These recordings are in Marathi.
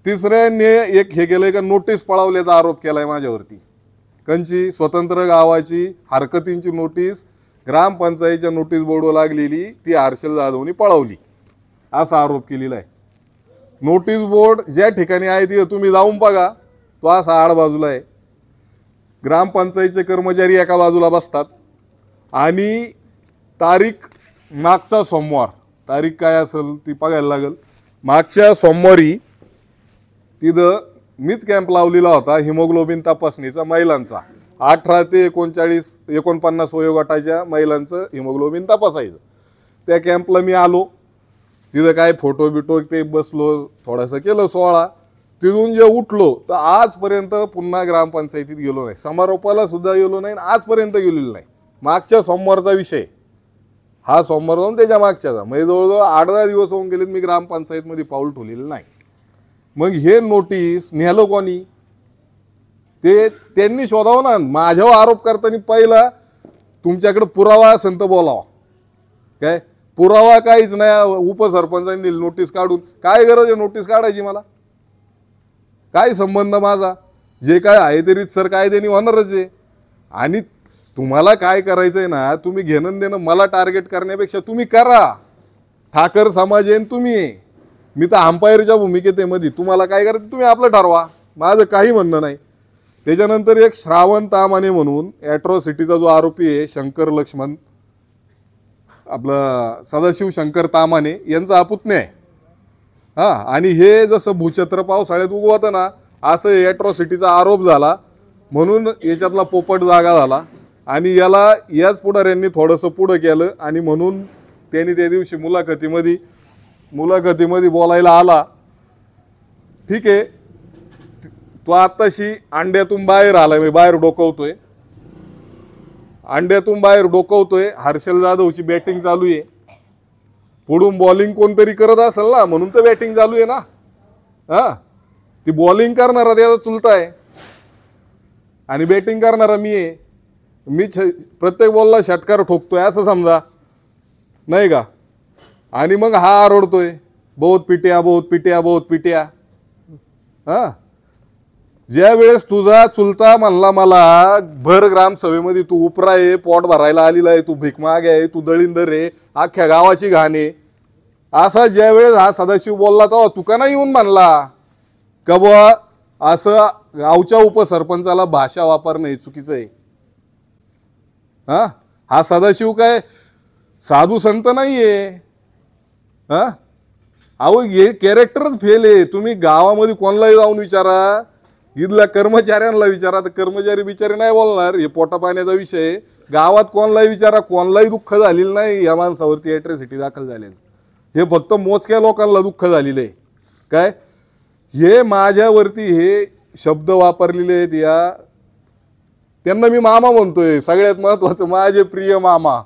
तिसऱ्याने एक हे केलंय का नोटीस पळवल्याचा आरोप केलाय माझ्यावरती. कंची स्वतंत्र गावाची हरकतींची नोटीस ग्रामपंचायतीच्या नोटीस बोर्डवर लागलेली ती हर्षल जाधवनी पळवली असा आरोप केलेला आहे. नोटीस बोर्ड ज्या ठिकाणी आहे तिथे तुम्ही जाऊन बघा, तो असा आड बाजूला आहे. ग्रामपंचायतीचे कर्मचारी एका बाजूला बसतात आणि तारीख मागचा सोमवार, तारीख काय असेल ती बघायला लागेल, मागच्या सोमवारी तिथं मीच कॅम्प लावलेला होता हिमोग्लोबिन तपासणीचा महिलांचा. 18 ते 49 वयोगटाच्या महिलांचं हिमोग्लोबिन तपासायचं. त्या कॅम्पला मी आलो, तिथं काय फोटो बिटो ते बसलो, थोडंसं केलं 16. तिथून जे उठलो तर आजपर्यंत पुन्हा ग्रामपंचायतीत गेलो नाही, समारोपाला सुद्धा गेलो नाही, आजपर्यंत गेलेलो नाही. मागच्या सोमवारचा विषय हा, सोमवार जाऊन त्याच्या मागच्याचा, म्हणजे जवळजवळ 8-10 दिवस होऊन गेलेत मी ग्रामपंचायतमध्ये पाऊल ठेवलेलं नाही. मग हे नोटीस न्यालो कोणी, ते त्यांनी शोधावं ना. माझ्यावर आरोप करताना पहिला तुमच्याकडे पुरावा असेल तर बोलावा. काय पुरावा काहीच नाही, उपसरपंचांनी दिली नोटीस काढून. काय गरज आहे नोटीस काढायची, मला काय संबंध माझा, जे काय आहे ते रीतसर कायद्याने होणारच आहे. आणि तुम्हाला काय करायचंय ना, तुम्ही घेणं देणं मला टार्गेट करण्यापेक्षा तुम्ही करा. ठाकर समाज आहे तुम्ही आहे, मी तर अंपायरच्या भूमिकेत आहे मध्ये. तुम्हाला काय करायचं तुम्ही आपलं ठरवा, माझं काही म्हणणं नाही. त्याच्यानंतर एक श्रावण तामाने म्हणून ॲट्रॉसिटीचा जो आरोपी आहे शंकर लक्ष्मण, आपलं सदाशिव शंकर तामाने यांचा हा पुतण्या आहे. हा, आणि हे जसं भूछत्र पावसाळ्यात उगवतं ना, असं ॲट्रॉसिटीचा आरोप झाला म्हणून याच्यातला पोपट जागा झाला. आणि याला याच पुढाऱ्यांनी थोडंसं पुढं केलं आणि म्हणून त्यांनी त्या दिवशी मुलाखतीमध्ये बोलायला आला. ठीक आहे, तो आत्ताशी अंड्यातून बाहेर आला, मी बाहेर डोकवतोय, अंड्यातून बाहेर डोकवतोय. हर्षल जाधवची बॅटिंग चालू आहे, पुढून बॉलिंग कोणतरी करत असेल ना, म्हणून तर बॅटिंग चालू आहे ना. हा, ती बॉलिंग करणारा त्याचा चुलता आहे आणि बॅटिंग करणारा मी आहे. मी प्रत्येक बॉलला षटकार ठोकतोय असं समजा, नाही का. आणि मग हा आरडतोय बहुत पिट्या. हा, ज्या वेळेस तुझा चुलता म्हणला मला भर ग्रामसभेमध्ये तू उपरा आहे, पोट भरायला आलेला आहे, तू भिकमाग आहे, तू दळींदर आहे, अख्ख्या गावाची घाण आहे, असा ज्या वेळेस हा सदाशिव बोलला तेव्हा तुका नाही येऊन म्हणला का बुवा असं गावच्या उपसरपंचाला भाषा वापरणं हे चुकीचं आहे. हा सदाशिव काय साधू संत नाहीये. हा, अहो हे कॅरेक्टरच फेल आहे. तुम्ही गावामध्ये कोणालाही जाऊन विचारा, इथल्या कर्मचाऱ्यांना विचारा, तर कर्मचारी बिचारे नाही बोलणार. हे पोटा पाण्याचा विषय, गावात कोणालाही विचारा, कोणालाही दुःख झालेलं नाही या माणसावरती ॲट्रॉसिटी दाखल झालेलं. हे फक्त मोजक्या लोकांना दुःख झालेलं आहे. काय हे माझ्यावरती हे शब्द वापरलेले आहेत, या त्यांना मी मामा म्हणतोय. सगळ्यात महत्वाचं माझे प्रिय मामा,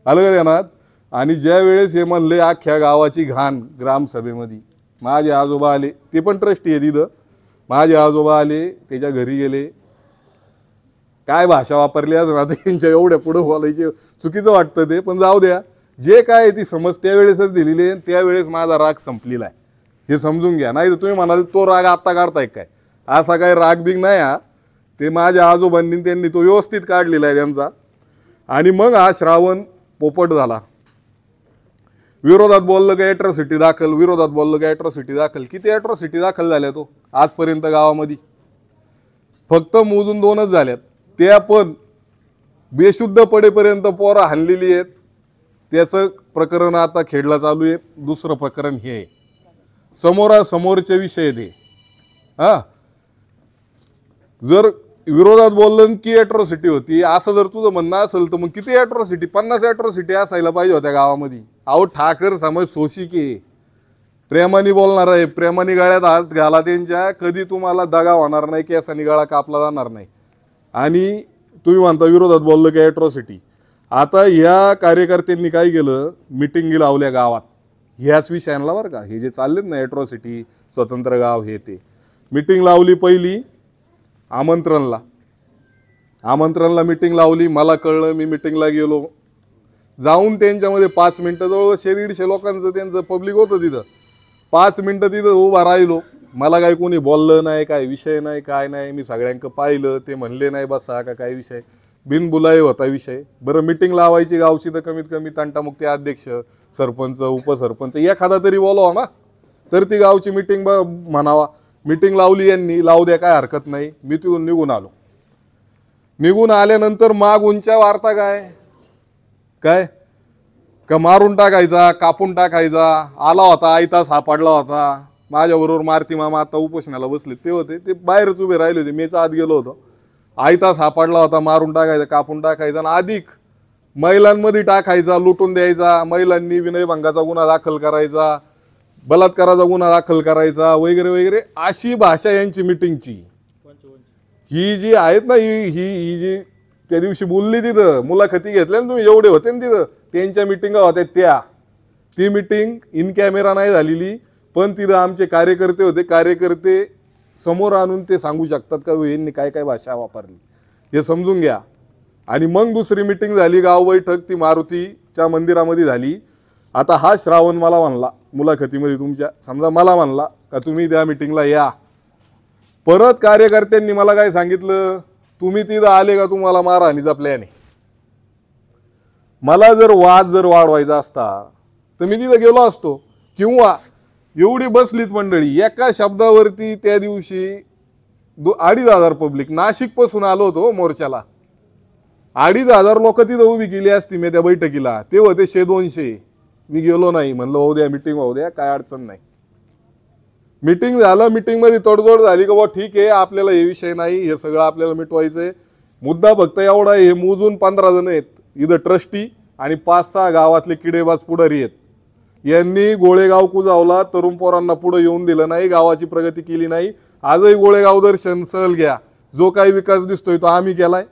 आलं का ध्यानात. आणि ज्या वेळेस हे म्हणले अख्ख्या गावाची घाण ग्रामसभेमध्ये, माझे आजोबा आले, ते पण ट्रस्टी आहे तिथं, माझे आजोबा आले, त्याच्या घरी गेले, काय भाषा वापरली आज आता यांच्या एवढ्या पुढं बोलायचे चुकीचं वाटतं ते, पण जाऊ द्या. जे काय ती समज त्यावेळेसच दिलेली आहे, त्यावेळेस माझा राग संपलेला आहे हे समजून घ्या. नाही तर तुम्ही म्हणाल तो राग आत्ता काढताय काय, असा काय राग बिग नाही हा. ते माझ्या आजोबांनी त्यांनी तो व्यवस्थित काढलेला आहे त्यांचा. आणि मग हा श्रावण पोपट झाला, विरोधात बोललं का ॲट्रॉसिटी दाखल, विरोधात बोललं का ॲट्रॉसिटी दाखल. किती ॲट्रॉसिटी दाखल झाल्या तो आजपर्यंत गावामध्ये, फक्त मोजून 2च झाल्यात. त्या पण बेशुद्ध पडेपर्यंत पोरं हाणलेली आहेत. त्याचं प्रकरण आता खेडला चालू आहे. दुसरं प्रकरण हे आहे, समोरासमोरचे विषय ते. हा, जर विरोधात बोललं की ॲट्रॉसिटी होती, असं जर तुझं म्हणणं असेल तर मग किती ॲट्रॉसिटी, 50 ॲट्रॉसिटी असायला पाहिजे होत्या गावामध्ये. अहो ठाकर समाज सोशिक आहे, प्रेमाने बोलणार आहे, प्रेमाने गळ्यात हात घाला त्यांच्या, कधी तुम्हाला दगा होणार नाही, केसानी गळा कापला जाणार नाही. आणि तुम्ही म्हणता विरोधात बोललं की ॲट्रॉसिटी. आता ह्या कार्यकर्त्यांनी काय केलं, मिटिंगी लावल्या गावात ह्याच विषयांना बरं का, हे जे चाललेत ना ॲट्रॉसिटी, स्वतंत्र गाव, हे ते. मिटिंग लावली पहिली आमंत्रणला मिटिंग लावली. मला कळलं, मी मिटिंगला गेलो, जाऊन त्यांच्यामध्ये 5 मिनटं, जवळ 150 लोकांचं त्यांचं पब्लिक होतं तिथं, 5 मिनटं तिथं उभा राहिलो. मला काही कोणी बोललं नाही, काय विषय नाही, काय नाही. मी सगळ्यांक पाहिलं, ते म्हणले नाही बसा का काय विषय, बिनबुलाई होता विषय. बरं मीटिंग लावायची गावची तर कमीत कमी तंटामुक्ती अध्यक्ष, सरपंच, उपसरपंच एखादा तरी बोलवा ना, तर ती गावची मीटिंग म्हणावा. मीटिंग लावली यांनी, लावू द्या, काय हरकत नाही. मी तिथून निघून आलो. निघून आल्यानंतर मागूनच्या वार्ता काय काय का मारून टाकायचा, कापून टाकायचा. आला होता आयता सापडला होता. माझ्याबरोबर मारुती मामा आता उपोषणाला बसले ते होते, ते बाहेरच उभे राहिले होते, मीच आत गेलो होतो. आयता सापडला होता, मारून टाकायचा, कापून टाकायचा आणि अधिक महिलांमध्ये टाकायचा, लुटून द्यायचा. महिलांनी विनयभंगाचा गुन्हा दाखल करायचा, बलात्काराचा गुन्हा दाखल करायचा वगैरे वगैरे. अशी भाषा यांची मीटिंगची. ही जी आहेत ना, ही जी त्या दिवशी बोलली तिथं, मुलाखती घेतल्या ना तुम्ही, एवढे होते ना तिथं, त्यांच्या मिटिंगा होत्या त्या. ती मिटिंग इन कॅमेरा नाही झालेली, पण तिथं आमचे कार्यकर्ते होते. कार्यकर्ते समोर आणून ते सांगू शकतात का यांनी काय काय भाषा वापरली, हे समजून घ्या. आणि मग दुसरी मिटिंग झाली, गाव बैठक, ती मारुतीच्या मंदिरामध्ये झाली. आता हा श्रावण मला म्हणला मुलाखतीमध्ये तुमच्या, समजा मला म्हणला का तुम्ही त्या मिटिंगला या. परत कार्यकर्त्यांनी मला काय सांगितलं, तुम्ही तिथं आले का तुम्हाला मारहाणीचा प्लॅन आहे. मला जर वाद वाढवायचा असता तर मी तिथं गेलो असतो. किंवा एवढी बसलीत मंडळी एका शब्दावरती. त्या दिवशी 2,500 पब्लिक, नाशिक पासून आलो होतो मोर्चाला. 2,500 लोक तिथं उभी केली असती मी त्या बैठकीला. ते होते 100-200. मी गेलो नाही, म्हणलं होऊ द्या मीटिंग, होऊ द्या, काय अडचण नाही. मीटिंग झालं, मीटिंग मध्ये तडजोड झाली का ठीक आहे, आपल्याला हे विषय नाही, हे सगळं आपल्याला मिटवायचंय. मुद्दा फक्त एवढा, हे मोजून 15 जण आहेत इथं ट्रस्टी आणि 5-6 गावातले किडेबाज पुढारी आहेत. यांनी गोळेगाव कुजावला, तरुण पोरांना पुढे येऊन दिलं नाही, गावाची प्रगती केली नाही. आजही गोळेगाव दर्शन सहल घ्या, जो काही विकास दिसतोय तो आम्ही केलाय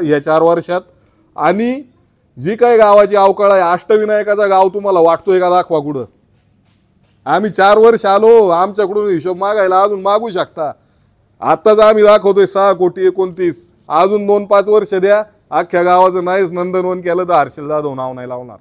या 4 वर्षात. आणि जी काही गावाची अवकाळ आहे, अष्टविनायकाचा गाव तुम्हाला वाटतोय का दाखवा कुठं. आम्ही 4 वर्ष आलो, आमच्याकडून हिशोब मागायला अजून मागू शकता. आत्ताच आम्ही दाखवतोय 6,29,29,000. अजून 2-5 वर्ष द्या, अख्ख्या गावाचं नाहीच नंदनवन केलं तर हर्षल जाधव नाव नाही लावणार.